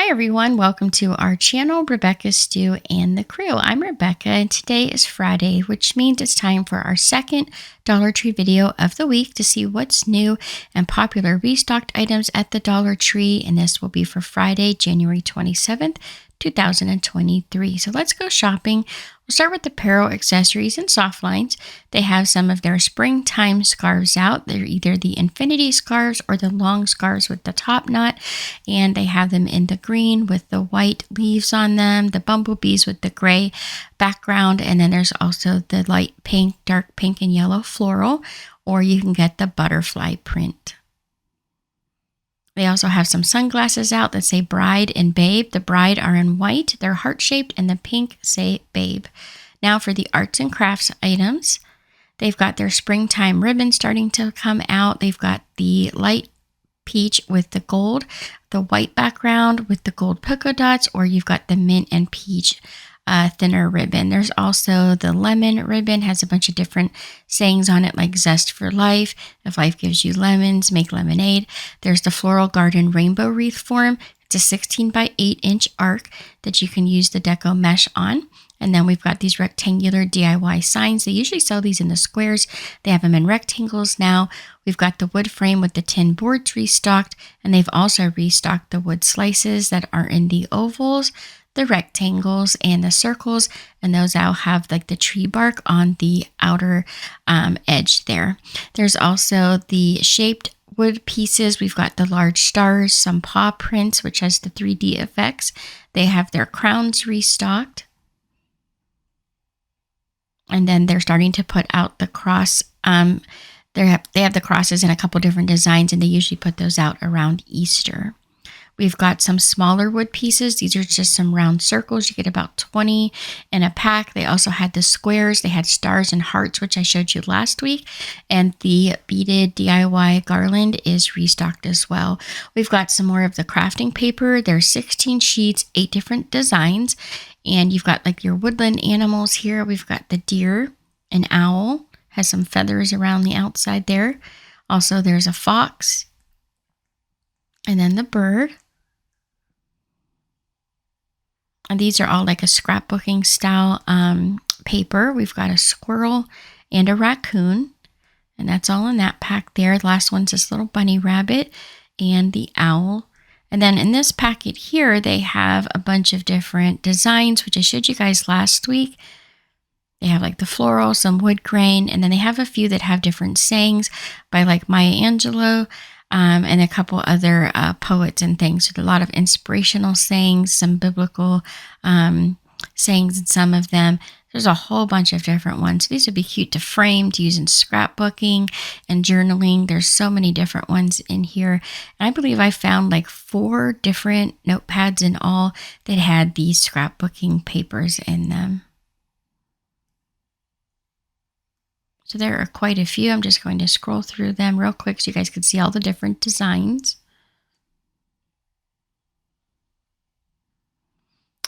Hi everyone, welcome to our channel, Rebecca, Stu, and the crew. I'm Rebecca and today is Friday, which means it's time for our second Dollar Tree video of the week to see what's new and popular restocked items at the Dollar Tree, and this will be for Friday, January 27th, 2023. So let's go shopping. We'll start with the Peril accessories and soft lines. They have some of their springtime scarves out. They're either the infinity scarves or the long scarves with the top knot, and they have them in the green with the white leaves on them, the bumblebees with the gray background, and then there's also the light pink, dark pink, and yellow floral, or you can get the butterfly print. They also have some sunglasses out that say Bride and Babe. The Bride are in white, they're heart-shaped, and the pink say Babe. Now for the arts and crafts items, they've got their springtime ribbon starting to come out. They've got the light peach with the gold, the white background with the gold polka dots, or you've got the mint and peach thinner ribbon. There's also the lemon ribbon, has a bunch of different sayings on it like zest for life, if life gives you lemons, make lemonade. There's the floral garden rainbow wreath form. It's a 16 by 8 inch arc that you can use the deco mesh on. And then we've got these rectangular DIY signs. They usually sell these in the squares. They have them in rectangles now. We've got the wood frame with the tin boards restocked, and they've also restocked the wood slices that are in the ovals, the rectangles, and the circles, and those all have like the tree bark on the outer edge there. There's also the shaped wood pieces. We've got the large stars, some paw prints, which has the 3D effects. They have their crowns restocked. And then they're starting to put out the cross. They have the crosses in a couple different designs, and they usually put those out around Easter. We've got some smaller wood pieces. These are just some round circles. You get about 20 in a pack. They also had the squares. They had stars and hearts, which I showed you last week. And the beaded DIY garland is restocked as well. We've got some more of the crafting paper. There's 16 sheets, 8 different designs. And you've got like your woodland animals here. We've got the deer, an owl, has some feathers around the outside there. Also, there's a fox. And then the bird. And these are all like a scrapbooking style paper. We've got a squirrel and a raccoon, and that's all in that pack there. The last one's this little bunny rabbit and the owl. And then in this packet here, they have a bunch of different designs, which I showed you guys last week. They have like the floral, some wood grain, and then they have a few that have different sayings by like Maya Angelou. And a couple other poets and things. So a lot of inspirational sayings, some biblical sayings in some of them. There's a whole bunch of different ones. So these would be cute to frame, to use in scrapbooking and journaling. There's so many different ones in here. And I believe I found like 4 different notepads in all that had these scrapbooking papers in them. So there are quite a few. I'm just going to scroll through them real quick so you guys can see all the different designs.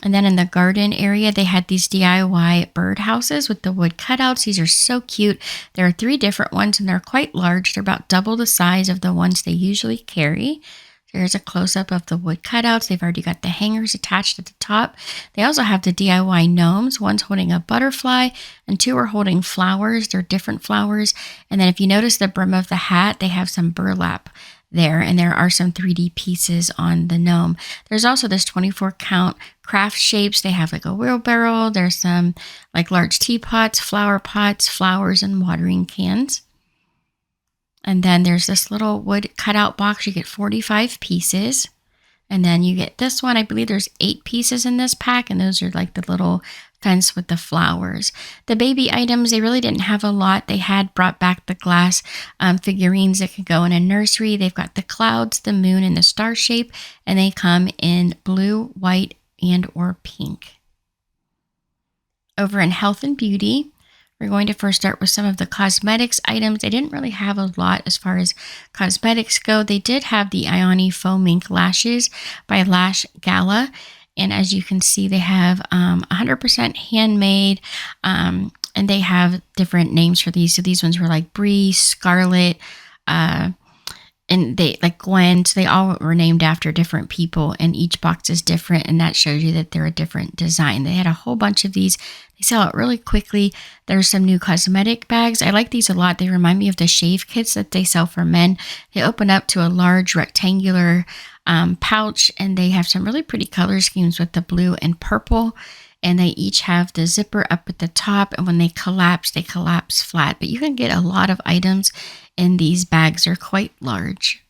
And then in the garden area, they had these DIY bird houses with the wood cutouts. These are so cute. There are 3 different ones and they're quite large. They're about double the size of the ones they usually carry. There's a close-up of the wood cutouts. They've already got the hangers attached at the top. They also have the DIY gnomes. One's holding a butterfly and 2 are holding flowers. They're different flowers. And then if you notice the brim of the hat, they have some burlap there. And there are some 3D pieces on the gnome. There's also this 24 count craft shapes. They have like a wheelbarrow. There's some like large teapots, flower pots, flowers, and watering cans. And then there's this little wood cutout box. You get 45 pieces. And then you get this one. I believe there's 8 pieces in this pack. And those are like the little fence with the flowers. The baby items, they really didn't have a lot. They had brought back the glass figurines that could go in a nursery. They've got the clouds, the moon, and the star shape. And they come in blue, white, and or pink. Over in health and beauty, we're going to first start with some of the cosmetics items. They didn't really have a lot as far as cosmetics go. They did have the Ioni Faux Mink Lashes by Lash Gala. And as you can see, they have 100% handmade. And they have different names for these. So these ones were like Brie, Scarlet, and they like Gwen, so they all were named after different people, and each box is different, and that shows you that they're a different design. They had a whole bunch of these. They sell it really quickly. There's some new cosmetic bags. I like these a lot. They remind me of the shave kits that they sell for men. They open up to a large rectangular pouch, and they have some really pretty color schemes with the blue and purple. And they each have the zipper up at the top, and when they collapse flat. But you can get a lot of items in these bags. They're quite large.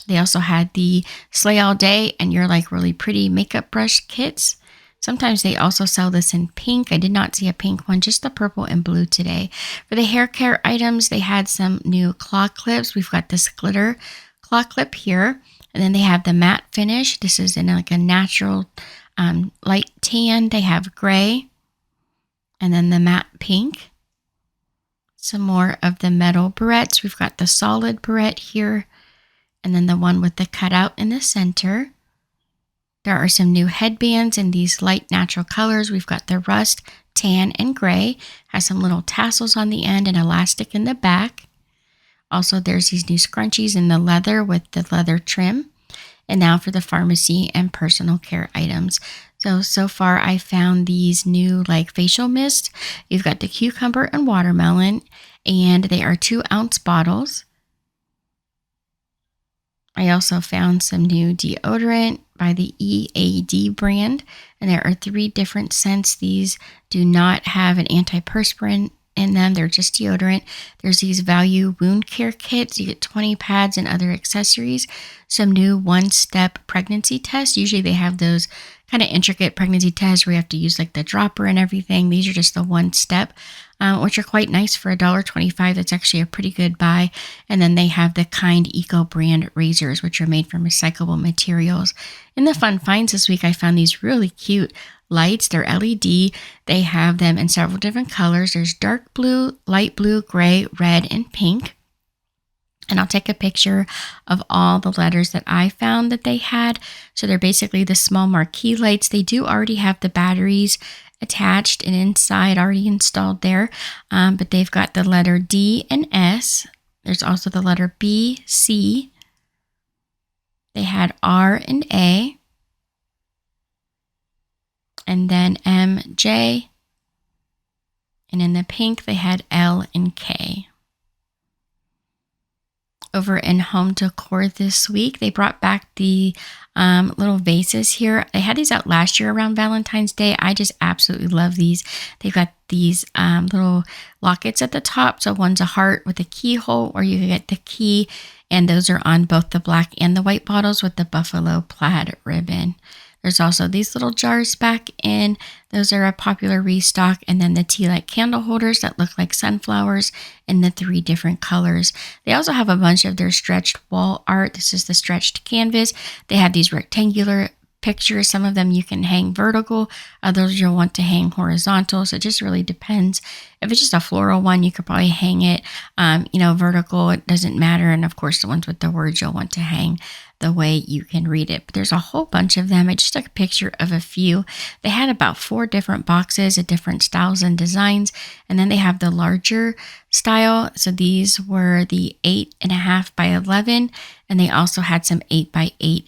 They also had the Slay All Day and Your Like Really Pretty makeup brush kits. Sometimes they also sell this in pink. I did not see a pink one, just the purple and blue today. For the hair care items, they had some new claw clips. We've got this glitter claw clip here, and then they have the matte finish. This is in like a natural light tan. They have gray, and then the matte pink. Some more of the metal barrettes. We've got the solid barrette here, and then the one with the cutout in the center. There are some new headbands in these light natural colors. We've got the rust, tan, and gray. Has some little tassels on the end and elastic in the back. Also, there's these new scrunchies in the leather with the leather trim. And now for the pharmacy and personal care items. So far I found these new like facial mist. You've got the cucumber and watermelon, and they are 2-ounce bottles. I also found some new deodorant by the EAD brand, and there are 3 different scents. These do not have an antiperspirant in them. They're just deodorant. There's these value wound care kits. You get 20 pads and other accessories. Some new one-step pregnancy tests. Usually they have those kind of intricate pregnancy tests where you have to use like the dropper and everything. These are just the one step, which are quite nice for $1.25. That's actually a pretty good buy. And then they have the Kind Eco brand razors, which are made from recyclable materials. In the fun finds this week, I found these really cute lights. They're LED. They have them in several different colors. There's dark blue, light blue, gray, red, and pink. And I'll take a picture of all the letters that I found that they had. So they're basically the small marquee lights. They do already have the batteries attached and inside already installed there. But they've got the letter D and S. There's also the letter B, C. They had R and A. And then M, J. And in the pink, they had L and K. Over in home decor this week, they brought back the little vases here. They had these out last year around Valentine's Day. I just absolutely love these. They've got these little lockets at the top. So one's a heart with a keyhole, or you can get the key. And those are on both the black and the white bottles with the buffalo plaid ribbon. There's also these little jars back in. Those are a popular restock. And then the tea light candle holders that look like sunflowers in the 3 different colors. They also have a bunch of their stretched wall art. This is the stretched canvas. They have these rectangular pictures. Some of them you can hang vertical. Others you'll want to hang horizontal. So it just really depends. If it's just a floral one, you could probably hang it, vertical. It doesn't matter. And of course, the ones with the words you'll want to hang the way you can read it. But there's a whole bunch of them. I just took a picture of a few. They had about 4 different boxes of different styles and designs. And then they have the larger style. So these were the 8.5 by 11. And they also had some 8 by 8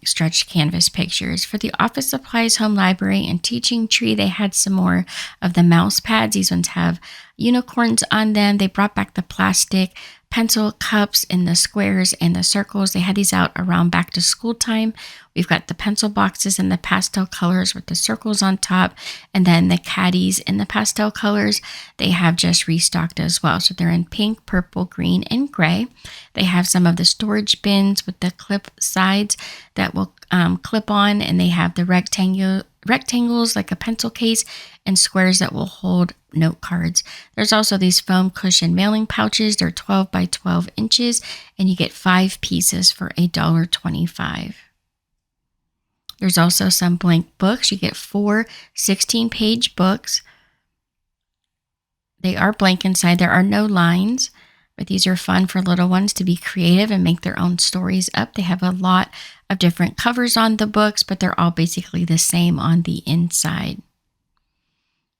stretched canvas pictures. For the office supplies, home library, and teaching tree, they had some more of the mouse pads. These ones have unicorns on them. They brought back the plastic pencil cups in the squares and the circles. They had these out around back to school time. We've got the pencil boxes in the pastel colors with the circles on top, and then the caddies in the pastel colors. They have just restocked as well. So they're in pink, purple, green, and gray. They have some of the storage bins with the clip sides that will clip on, and they have the rectangles like a pencil case and squares that will hold note cards. There's also these foam cushion mailing pouches. They're 12 by 12 inches, and you get 5 pieces for $1.25. There's also some blank books. You get 4 16-page books. They are blank inside. There are no lines, but these are fun for little ones to be creative and make their own stories up. They have a lot of different covers on the books, but they're all basically the same on the inside.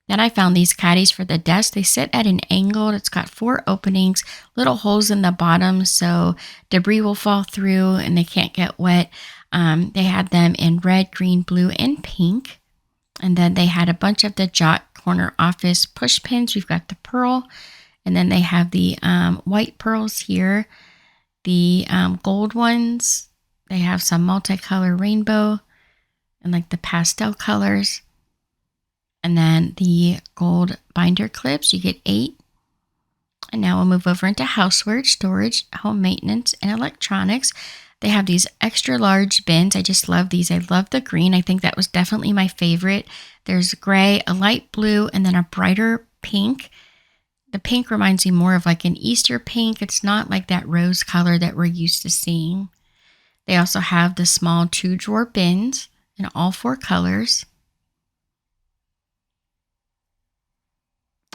Then I found these caddies for the desk. They sit at an angle. It's got 4 openings, little holes in the bottom so debris will fall through and they can't get wet. They had them in red, green, blue, and pink. And then they had a bunch of the Jot Corner Office push pins. We've got the Peril. And then they have the white pearls here. The gold ones. They have some multicolor rainbow and like the pastel colors. And then the gold binder clips, you get 8. And now we'll move over into houseware, storage, home maintenance, and electronics. They have these extra large bins. I just love these. I love the green. I think that was definitely my favorite. There's gray, a light blue, and then a brighter pink. The pink reminds me more of like an Easter pink. It's not like that rose color that we're used to seeing. They also have the small 2-drawer bins in all 4 colors.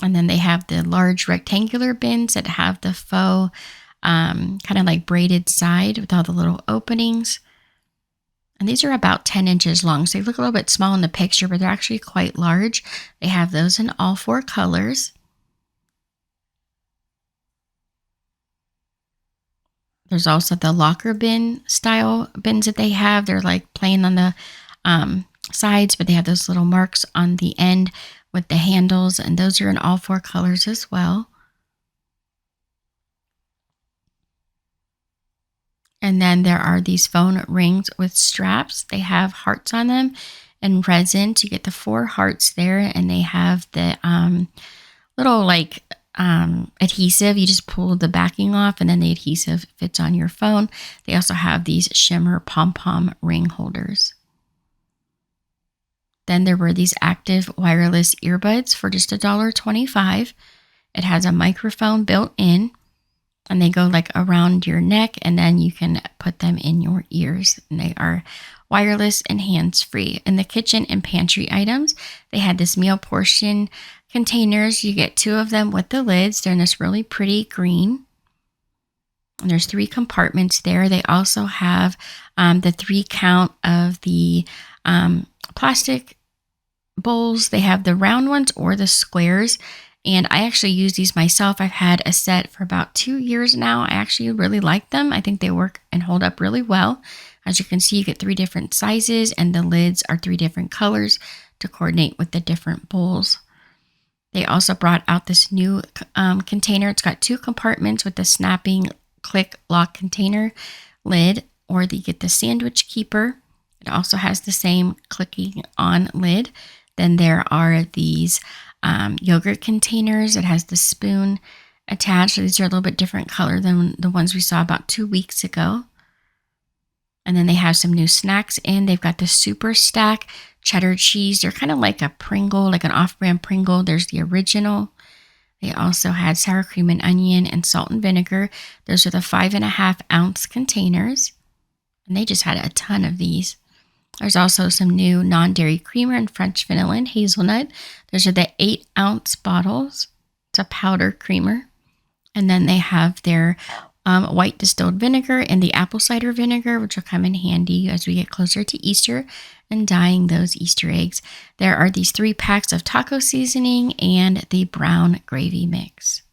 And then they have the large rectangular bins that have the faux kind of like braided side with all the little openings. And these are about 10 inches long. So they look a little bit small in the picture, but they're actually quite large. They have those in all 4 colors. There's also the locker bin style bins that they have. They're like plain on the sides, but they have those little marks on the end with the handles, and those are in all 4 colors as well. And then there are these phone rings with straps. They have hearts on them and resin. So you get the 4 hearts there, and they have the little like adhesive. You just pull the backing off, and then the adhesive fits on your phone. They also have these shimmer pom-pom ring holders. Then there were these active wireless earbuds for just $1.25. It has a microphone built in, and they go like around your neck, and then you can put them in your ears. And they are wireless and hands-free. In the kitchen and pantry items, they had this meal portion containers. You get 2 of them with the lids. They're in this really pretty green. And there's 3 compartments there. They also have the 3 count of the plastic bowls. They have the round ones or the squares, and I actually use these myself. I've had a set for about 2 years now. I actually really like them. I think they work and hold up really well. As you can see, you get 3 different sizes, and the lids are 3 different colors to coordinate with the different bowls. They also brought out this new container. It's got 2 compartments with the snapping click lock container lid, or you get the sandwich keeper. It also has the same clicking on lid. Then there are these yogurt containers. It has the spoon attached. So these are a little bit different color than the ones we saw about 2 weeks ago. And then they have some new snacks in. They've got the Super Stack cheddar cheese. They're kind of like a Pringle, like an off-brand Pringle. There's the original. They also had sour cream and onion and salt and vinegar. Those are the 5.5 ounce containers. And they just had a ton of these. There's also some new non-dairy creamer and French vanilla and hazelnut. Those are the 8 ounce bottles. It's a powder creamer. And then they have their white distilled vinegar and the apple cider vinegar, which will come in handy as we get closer to Easter and dyeing those Easter eggs. There are these 3 packs of taco seasoning and the brown gravy mix.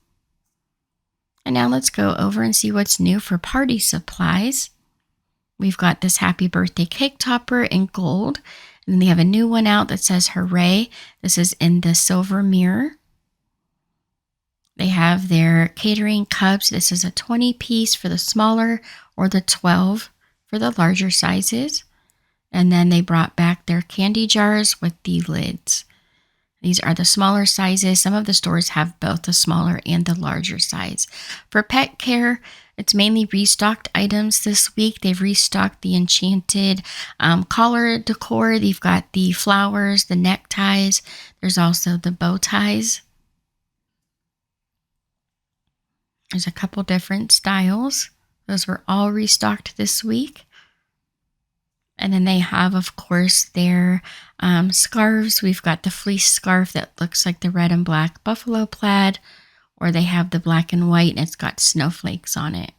And now let's go over and see what's new for party supplies. We've got this happy birthday cake topper in gold. And then they have a new one out that says hooray. This is in the silver mirror. They have their catering cups. This is a 20 piece for the smaller or the 12 for the larger sizes. And then they brought back their candy jars with the lids. These are the smaller sizes. Some of the stores have both the smaller and the larger size. For pet care, it's mainly restocked items this week. They've restocked the enchanted collar decor. They've got the flowers, the neckties. There's also the bow ties. There's a couple different styles. Those were all restocked this week. And then they have, of course, their scarves. We've got the fleece scarf that looks like the red and black buffalo plaid, or they have the black and white and it's got snowflakes on it.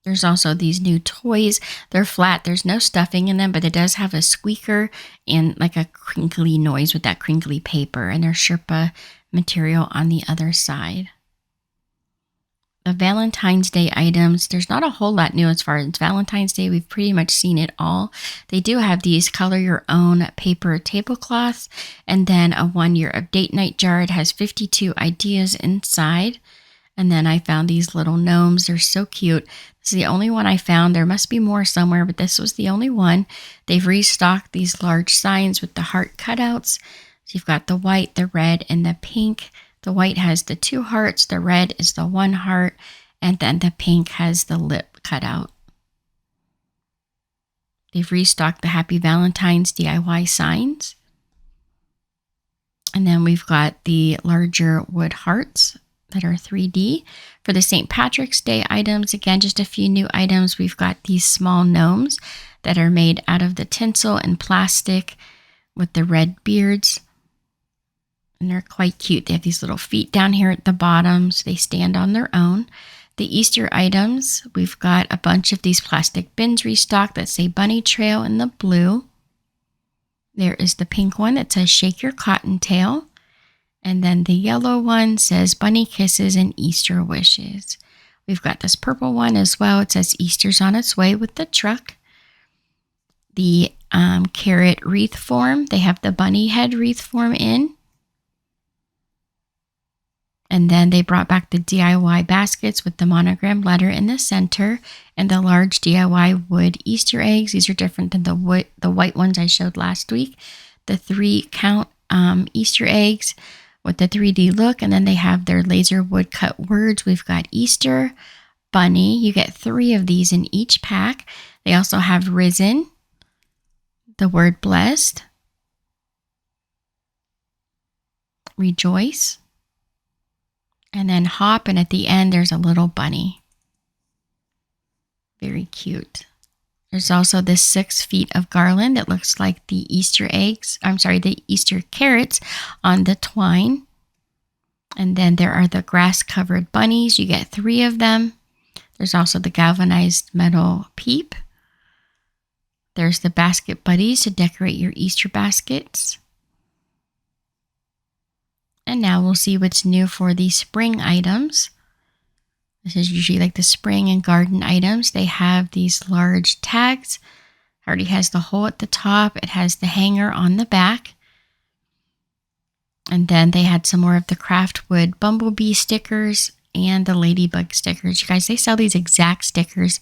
There's also these new toys. They're flat. There's no stuffing in them, but it does have a squeaker and like a crinkly noise with that crinkly paper. And there's Sherpa material on the other side. The Valentine's Day items, there's not a whole lot new as far as Valentine's Day. We've pretty much seen it all. They do have these color your own paper tablecloths and then a 1 year of date night jar. It has 52 ideas inside. And then I found these little gnomes. They're so cute. This is the only one I found. There must be more somewhere, but this was the only one. They've restocked these large signs with the heart cutouts. So you've got the white, the red, and the pink. The white has the 2 hearts. The red is the 1 heart. And then the pink has the lip cutout. They've restocked the Happy Valentine's DIY signs. And then we've got the larger wood hearts that are 3D. For the St. Patrick's Day items, again, just a few new items. We've got these small gnomes that are made out of the tinsel and plastic with the red beards. And they're quite cute. They have these little feet down here at the bottom, so they stand on their own. The Easter items, we've got a bunch of these plastic bins restocked that say Bunny Trail in the blue. There is the pink one that says Shake Your Cottontail. And then the yellow one says Bunny Kisses and Easter Wishes. We've got this purple one as well. It says Easter's on its way with the truck. The carrot wreath form. They have the bunny head wreath form in. And then they brought back the DIY baskets with the monogram letter in the center and the large DIY wood Easter eggs. These are different than the white ones I showed last week. The 3 count Easter eggs with the 3D look, and then they have their laser wood cut words. We've got Easter, Bunny. You get 3 of these in each pack. They also have Risen, the word Blessed, Rejoice, and then Hop, and at the end there's a little bunny. Very cute. There's also this 6 feet of garland that looks like the Easter eggs, the Easter carrots on the twine. And then there are the grass-covered bunnies. You get 3 of them. There's also the galvanized metal peep. There's the basket buddies to decorate your Easter baskets. And now we'll see what's new for the spring items. This is usually like the spring and garden items. They have these large tags. It already has the hole at the top. It has the hanger on the back. And then they had some more of the craft wood bumblebee stickers and the ladybug stickers. You guys, they sell these exact stickers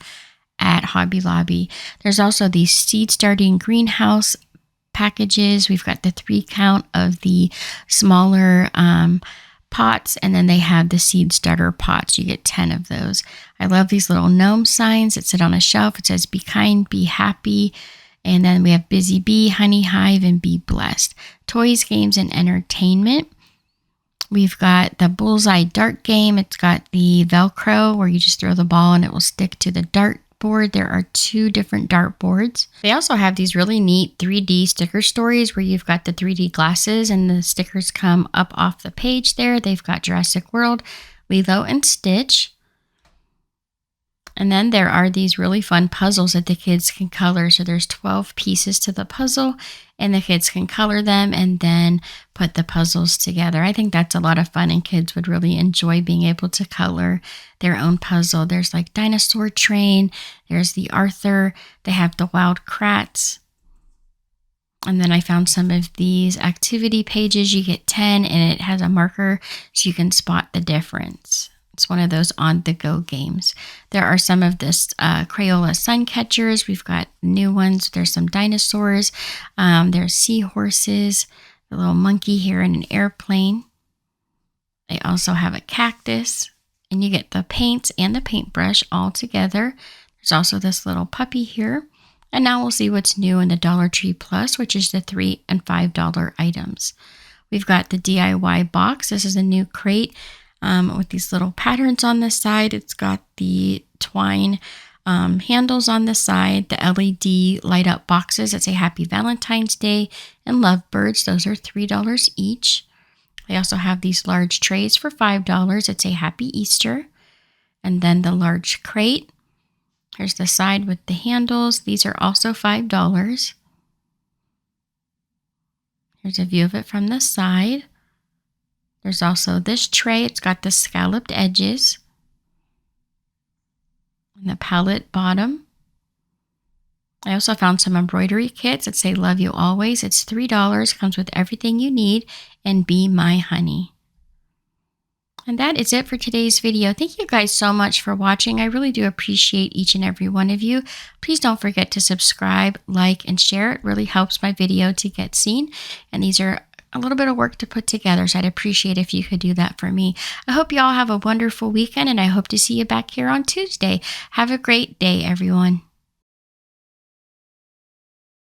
at Hobby Lobby. There's also these seed starting greenhouse packages. We've got the 3 count of the smaller pots, and then they have the seed starter pots. You get 10 of those. I love these little gnome signs that sit on a shelf. It says be kind, be happy. And then we have Busy Bee, Honey Hive, and Be Blessed. Toys, games, and entertainment. We've got the Bullseye Dart game. It's got the Velcro where you just throw the ball and it will stick to the dart board. There are 2 different dart boards. They also have these really neat 3D sticker stories where you've got the 3D glasses and the stickers come up off the page there. They've got Jurassic World, Lilo, and Stitch. And then there are these really fun puzzles that the kids can color. So there's 12 pieces to the puzzle and the kids can color them and then put the puzzles together. I think that's a lot of fun and kids would really enjoy being able to color their own puzzle. There's like Dinosaur Train. There's the Arthur. They have the Wild Kratts. And then I found some of these activity pages. You get 10 and it has a marker so you can spot the difference. It's one of those on-the-go games. There are some of this Crayola sun catchers. We've got new ones. There's some dinosaurs. There's seahorses, a little monkey here, and an airplane. They also have a cactus, and you get the paints and the paintbrush all together. There's also this little puppy here. And now we'll see what's new in the Dollar Tree Plus, which is the $3 and $5 items. We've got the DIY box. This is a new crate. With these little patterns on the side. It's got the twine handles on the side, the LED light up boxes that say Happy Valentine's Day and Lovebirds. Those are $3 each. They also have these large trays for $5 that say Happy Easter. And then the large crate Here's the side with the handles. These are also $5. Here's a view of it from the side. There's also this tray. It's got the scalloped edges and the palette bottom. I also found some embroidery kits that say "Love You Always." It's $3, comes with everything you need, and "Be My Honey." And that is it for today's video. Thank you guys so much for watching. I really do appreciate each and every one of you. Please don't forget to subscribe, like, and share. It really helps my video to get seen. And these are a little bit of work to put together, so I'd appreciate if you could do that for me. I hope you all have a wonderful weekend, and I hope to see you back here on Tuesday. Have a great day, everyone.